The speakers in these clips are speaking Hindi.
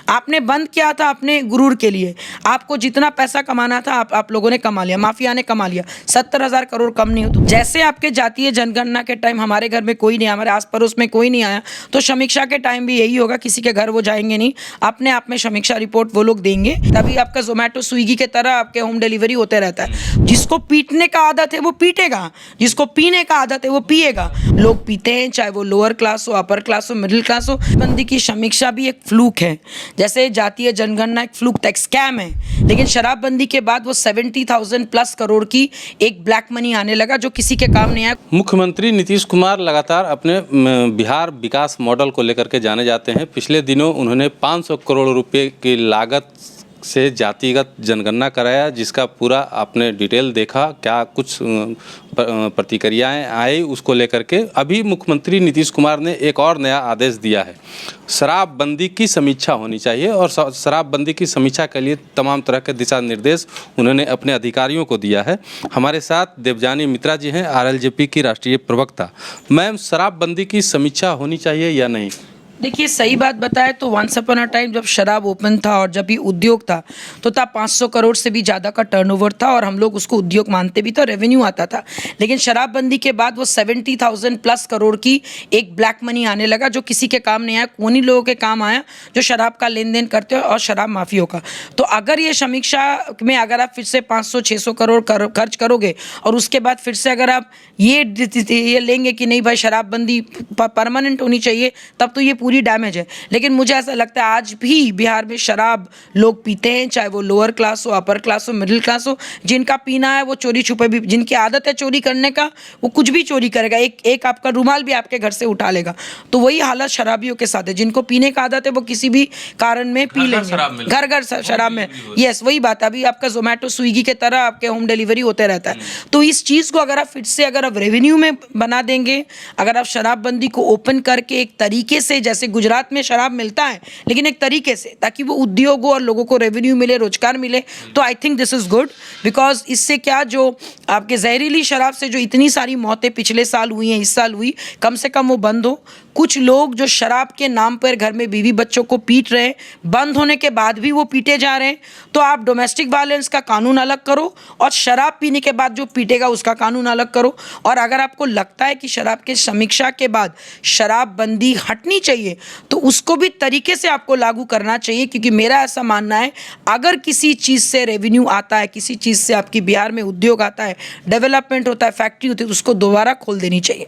आपने बंद किया था अपने गुरूर के लिए, आपको जितना पैसा कमाना था आप लोगों ने कमा लिया, माफिया ने कमा लिया। 70,000 करोड़ कम नहीं हो। तो जैसे आपके जातीय जनगणना के टाइम हमारे घर में कोई नहीं, हमारे आस पड़ोस में कोई नहीं आया, तो समीक्षा के टाइम भी यही होगा, किसी के घर वो जाएंगे नहीं, अपने आप में समीक्षा रिपोर्ट वो लोग देंगे। तभी आपका जोमेटो स्विगी के तरह आपके होम डिलीवरी होते रहता है। जिसको पीटने का आदत है वो पीटेगा, जिसको पीने का आदत है वो पिएगा। लोग पीते हैं, चाहे वो लोअर क्लास हो, अपर क्लास हो, मिडिल क्लास हो। बंदी की समीक्षा भी एक फ्लूक है, जैसे जातीय जनगणना एक फ्लूक था, एक स्कैम है। लेकिन शराबबंदी के बाद वो 70,000 प्लस करोड़ की एक ब्लैक मनी आने लगा जो किसी के काम नहीं आया। मुख्यमंत्री नीतीश कुमार लगातार अपने बिहार विकास मॉडल को लेकर के जाने जाते हैं। पिछले दिनों उन्होंने 500 करोड़ रुपए की लागत से जातिगत जनगणना कराया, जिसका पूरा आपने डिटेल देखा, क्या कुछ प्रतिक्रियाएं आई उसको लेकर के। अभी मुख्यमंत्री नीतीश कुमार ने एक और नया आदेश दिया है, शराबबंदी की समीक्षा होनी चाहिए, और शराबबंदी की समीक्षा के लिए तमाम तरह के दिशा निर्देश उन्होंने अपने अधिकारियों को दिया है। हमारे साथ देवजानी मित्रा जी हैं, आरएलजेपी की राष्ट्रीय प्रवक्ता। मैम, शराबबंदी की समीक्षा होनी चाहिए या नहीं? देखिए, सही बात बताए तो वंस अपॉन अ टाइम जब शराब ओपन था और जब ये उद्योग था तो था 500 करोड़ से भी ज़्यादा का टर्नओवर था, और हम लोग उसको उद्योग मानते भी थे, रेवेन्यू आता था। लेकिन शराबबंदी के बाद वो 70,000 प्लस करोड़ की एक ब्लैक मनी आने लगा जो किसी के काम नहीं आया। उन्हीं लोगों के काम आया जो शराब का लेन देन करते हो और शराब माफियों का। तो अगर ये समीक्षा में अगर आप फिर से 500-600 करोड़ खर्च करोगे और उसके बाद फिर से अगर आप ये लेंगे कि नहीं भाई शराबबंदी परमानेंट होनी चाहिए, तब तो ये पूरी डैमेज है। लेकिन मुझे ऐसा लगता है आज भी बिहार में शराब लोग पीते हैं, चाहे वो लोअर क्लास हो, अपर क्लास हो, मिडिल क्लास हो। जिनका पीना है वो चोरी छुपे भी, जिनकी आदत है चोरी करने का, वो कुछ भी चोरी करेगा। एक आपका रुमाल भी आपके घर से उठा लेगा। तो वही हालत शराबियों के साथ है। जिनको पीने का आदत है वो किसी भी कारण में पी लेंगे, घर घर शराब में। यस, वही बात। अभी आपका जोमेटो स्विगी के तरह आपके होम डिलीवरी होते रहता है। तो इस चीज़ को अगर आप फिर से अगर आप रेवेन्यू में बना देंगे, अगर आप शराबबंदी को ओपन करके एक तरीके से, जैसे गुजरात में शराब मिलता है लेकिन एक तरीके से, ताकि वो उद्योग हो और लोगों को रेवेन्यू मिले, रोजगार मिले, तो I think this is good. Because इससे क्या, जो आपके जहरीली शराब से जो इतनी सारी मौतें पिछले साल हुई हैं, इस साल हुई, कम से कम वो बंद हो। कुछ लोग जो शराब के नाम पर घर में बीवी बच्चों को पीट रहे हैं, बंद होने के बाद भी वो पीटे जा रहे हैं। तो आप डोमेस्टिक वायलेंस का कानून अलग करो और शराब पीने के बाद जो पीटेगा उसका कानून अलग करो। और अगर आपको लगता है कि शराब के समीक्षा के बाद शराबबंदी हटनी चाहिए तो उसको भी तरीके से आपको लागू करना चाहिए। क्योंकि मेरा ऐसा मानना है, अगर किसी चीज़ से रेवेन्यू आता है, किसी चीज़ से आपकी बिहार में उद्योग आता है, डेवलपमेंट होता है, फैक्ट्री होती है, तो उसको दोबारा खोल देनी चाहिए।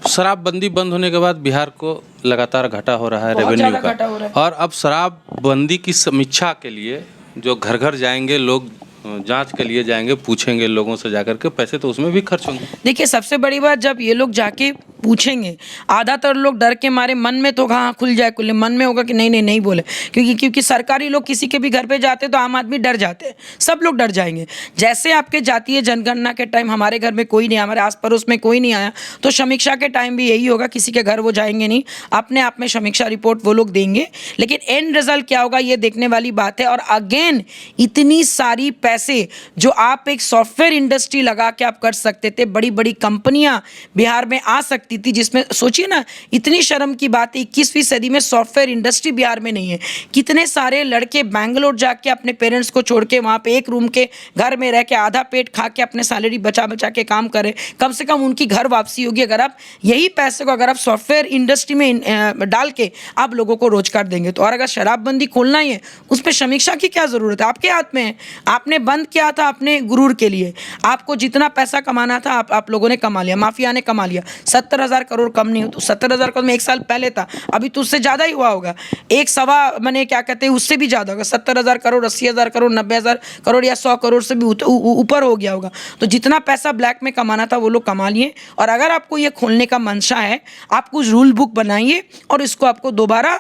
शराबबंदी बंद होने के बाद बिहार को लगातार घाटा हो रहा है रेवेन्यू का, और अब शराबबंदी की समीक्षा के लिए जो घर घर जाएंगे लोग, जांच के लिए जाएंगे, पूछेंगे लोगों से जाकर के, पैसे तो उसमें भी खर्च होंगे। देखिए, सबसे बड़ी बात, जब ये लोग जाके पूछेंगे, आधातर लोग डर के मारे, मन में तो हाँ खुल जाए, खुले मन में होगा कि नहीं बोले, क्योंकि सरकारी लोग किसी के भी घर पे जाते तो आम आदमी डर जाते हैं, सब लोग डर जाएंगे। जैसे आपके जातीय जनगणना के टाइम हमारे घर में कोई नहीं, हमारे आस पड़ोस में कोई नहीं आया, तो समीक्षा के टाइम भी यही होगा, किसी के घर वो जाएंगे नहीं, अपने आप में समीक्षा रिपोर्ट वो लोग देंगे। लेकिन एंड रिजल्ट क्या होगा ये देखने वाली बात है। और अगेन, इतनी सारी पैसे जो आप एक सॉफ्टवेयर इंडस्ट्री लगा के आप कर सकते थे, बड़ी बड़ी कंपनियां बिहार में आ सकती थी, जिसमें सोचिए ना, इतनी शर्म की बात है 21वीं सदी में सॉफ्टवेयर इंडस्ट्री बिहार में नहीं है। कितने सारे लड़के बैंगलोर जाके अपने पेरेंट्स को छोड़ के वहां पे एक रूम के घर में रह के आधा पेट खा के अपने सैलरी बचा बचा के काम करें, कम से कम उनकी घर वापसी होगी अगर आप यही पैसे को अगर आप सॉफ्टवेयर इंडस्ट्री में डाल के आप लोगों को रोजगार देंगे तो। और अगर शराबबंदी खोलना ही है, उस पर समीक्षा की क्या जरूरत है? आपके हाथ में है। आपने बंद किया था अपने गुरूर के लिए, आपको जितना पैसा कमाना था आप लोगों ने कमा लिया, माफिया ने कमा लिया। 70,000 करोड़ कम नहीं हो, तो 70,000 करोड़ में एक साल पहले था, अभी तो उससे ज़्यादा ही हुआ होगा, एक सवा मैंने क्या कहते हैं उससे भी ज़्यादा होगा। 70,000 करोड़, 80,000 करोड़, 90,000 करोड़ या 100 करोड़ से भी ऊपर हो गया होगा। तो जितना पैसा ब्लैक में कमाना था वो लोग कमा लिए। और अगर आपको ये खोलने का मंशा है, आप कुछ रूल बुक बनाइए और इसको आपको दोबारा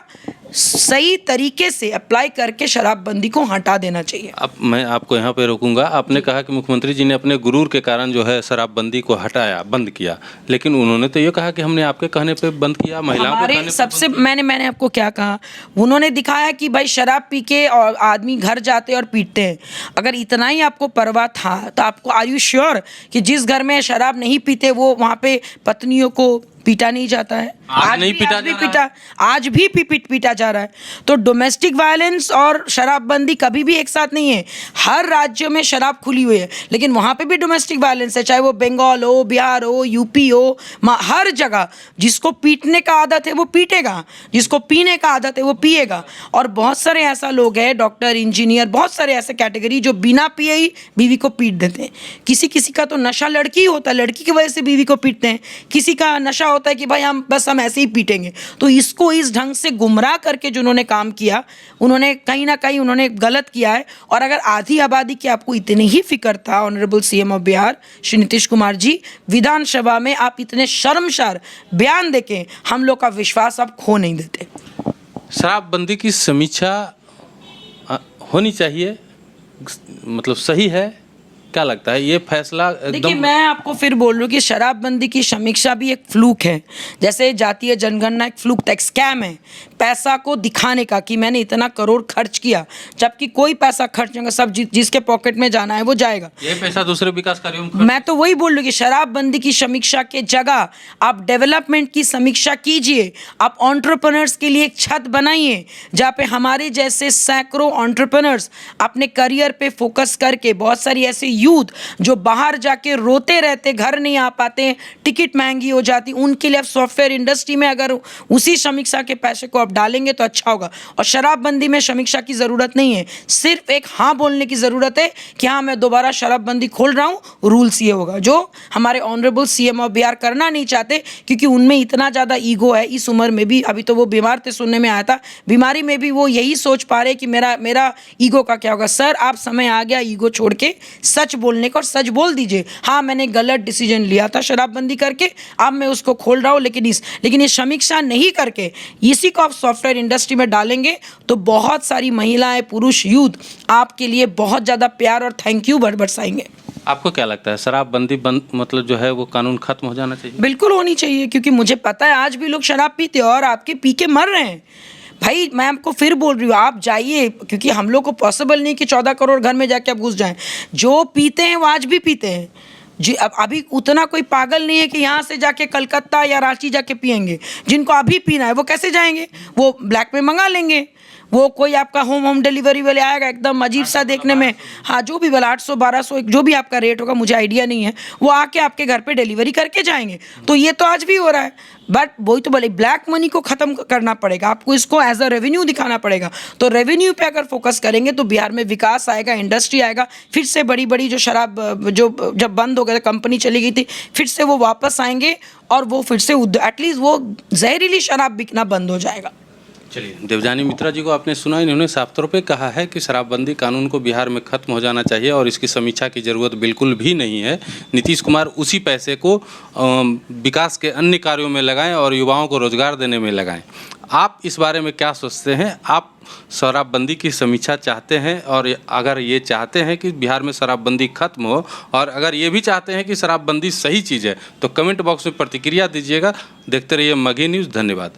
सही तरीके से अप्लाई करके शराबबंदी को हटा देना चाहिए। अब मैं आपको यहाँ पे रोकूंगा। आपने कहा कि मुख्यमंत्री जी ने अपने गुरूर के कारण जो है शराबबंदी को हटाया, बंद किया, लेकिन उन्होंने तो ये कहा कि हमने आपके कहने पे बंद किया, महिलाओं के कहने पे सबसे मैंने आपको क्या कहा, उन्होंने दिखाया कि भाई शराब पी के और आदमी घर जाते और पीटते हैं। अगर इतना ही आपको परवाह था तो आपको, आर यू श्योर कि जिस घर में शराब नहीं पीते वो वहाँ पे पत्नियों को पीटा नहीं जाता है। आज नहीं पीटा जा रहा है। आज भी पीटा जा रहा है। तो डोमेस्टिक वायलेंस और शराबबंदी कभी भी एक साथ नहीं है। हर राज्य में शराब खुली हुई है, लेकिन वहाँ पे भी डोमेस्टिक वायलेंस है, चाहे वो बंगाल हो, बिहार हो, यूपी हो, हर जगह जिसको पीटने का आदत है वो पीटेगा, जिसको पीने का आदत है वो पिएगा। और बहुत सारे ऐसा लोग हैं, डॉक्टर, इंजीनियर, बहुत सारे ऐसे कैटेगरी जो बिना पिए ही बीवी को पीट देते हैं। किसी किसी का तो नशा लड़की होता है, लड़की की वजह से बीवी को पीटते हैं। किसी का नशा होता है कि भाई हम ऐसे ही पीटेंगे। तो इसको इस ढंग से गुमराह करके जो उन्होंने काम किया, उन्होंने कहीं ना कहीं उन्होंने गलत किया है। और अगर आधी आबादी की आपको इतनी ही फिक्र था, honourable CM of Bihar Shri Nitish Kumar ji, Vidhan Sabha में आप इतने शर्मसार बयान देके हम लोग का विश्वास आप खो नहीं देते। शराबबंदी की समीक्षा होनी चाहिए, मतलब सही है, क्या लगता है ये फैसला देखिए, एकदम? मैं आपको फिर बोल रहा हूँ कि शराबबंदी की समीक्षा भी एक फ्लूक है। जैसे जातीय जनगणना एक फ्लूक था, एक स्कैम है पैसा को दिखाने का कि मैंने इतना करोड़ खर्च किया, जबकि कोई पैसा खर्च नहीं होगा, सब जिसके पॉकेट में जाना है वो जाएगा। ये पैसा दूसरे विकास कार्यों में मैं तो वही बोल रही हूँ कि शराबबंदी की समीक्षा के जगह आप डेवलपमेंट की समीक्षा कीजिए। आप एंटरप्रेन्योर्स के लिए एक छत बनाइए जहाँ पे हमारे जैसे सैकड़ों एंटरप्रेन्योर्स अपने करियर पे फोकस करके, बहुत सारी ऐसे यूथ जो बाहर जाके रोते रहते, घर नहीं आ पाते, टिकट महंगी हो जाती, उनके लिए आप सॉफ्टवेयर इंडस्ट्री में अगर उसी समीक्षा के पैसे को आप डालेंगे तो अच्छा होगा। और शराबबंदी में समीक्षा की ज़रूरत नहीं है, सिर्फ एक हाँ बोलने की ज़रूरत है कि हाँ मैं दोबारा शराबबंदी खोल रहा हूँ, रूल्स ये होगा, जो हमारे ऑनरेबल सीएम ऑफ बिहार करना नहीं चाहते, क्योंकि उनमें इतना ज़्यादा ईगो है। इस उम्र में भी, अभी तो वो बीमार थे, सुनने में आया था, बीमारी में भी वो यही सोच पा रहे कि मेरा ईगो का क्या होगा। सर, आप समय आ गया ईगो छोड़ के सच बोलने का, और सच बोल दीजिए, हाँ मैंने गलत डिसीजन लिया था शराबबंदी करके, अब मैं उसको खोल रहा हूँ। लेकिन ये समीक्षा नहीं करके इसी को आप सॉफ्टवेयर इंडस्ट्री में डालेंगे तो बहुत सारी महिलाएं, पुरुष, यूथ आपके लिए बहुत ज़्यादा प्यार और थैंक यू बरसाएंगे। आपको क्या लगता है शराबबंदी बंद, मतलब जो है वो कानून खत्म हो जाना चाहिए? बिल्कुल होनी चाहिए, क्योंकि मुझे पता है आज भी लोग शराब पीते हैं और आपके पी के मर रहे हैं। भाई मैं आपको फिर बोल रही हूँ, आप जाइए, क्योंकि हम लोग को पॉसिबल नहीं कि 14 करोड़ घर में जाके आप घुस जाएं। जो पीते हैं वो आज भी पीते हैं जी। अब अभी उतना कोई पागल नहीं है कि यहाँ से जाके कलकत्ता या रांची जाके पियेंगे। जिनको अभी पीना है वो कैसे जाएंगे? वो ब्लैक में मंगा लेंगे। वो कोई आपका होम डिलीवरी वाले आएगा, एकदम अजीब सा देखने में, हाँ जो भी वाला 800-1200 जो भी आपका रेट होगा, मुझे आइडिया नहीं है, वो आके आपके घर पे डिलीवरी करके जाएंगे। तो ये तो आज भी हो रहा है। बट वही तो बोले, ब्लैक मनी को ख़त्म करना पड़ेगा, आपको इसको एज अ रेवेन्यू दिखाना पड़ेगा। तो रेवेन्यू पे अगर फोकस करेंगे तो बिहार में विकास आएगा, इंडस्ट्री आएगा, फिर से बड़ी बड़ी जो शराब जो जब बंद हो गया, कंपनी चली गई थी, फिर से वो वापस आएंगे और वो फिर से एटलीस्ट वो जहरीली शराब बिकना बंद हो जाएगा। चलिए, देवजानी मित्रा जी को आपने सुना, इन्होंने साफ तौर पे कहा है कि शराबबंदी कानून को बिहार में ख़त्म हो जाना चाहिए और इसकी समीक्षा की ज़रूरत बिल्कुल भी नहीं है। नीतीश कुमार उसी पैसे को विकास के अन्य कार्यों में लगाएं और युवाओं को रोजगार देने में लगाएं। आप इस बारे में क्या सोचते हैं? आप शराबबंदी की समीक्षा चाहते हैं? और अगर ये चाहते हैं कि बिहार में शराबबंदी खत्म हो, और अगर ये भी चाहते हैं कि शराबबंदी सही चीज़ है, तो कमेंट बॉक्स में प्रतिक्रिया दीजिएगा। देखते रहिए मगही न्यूज़। धन्यवाद।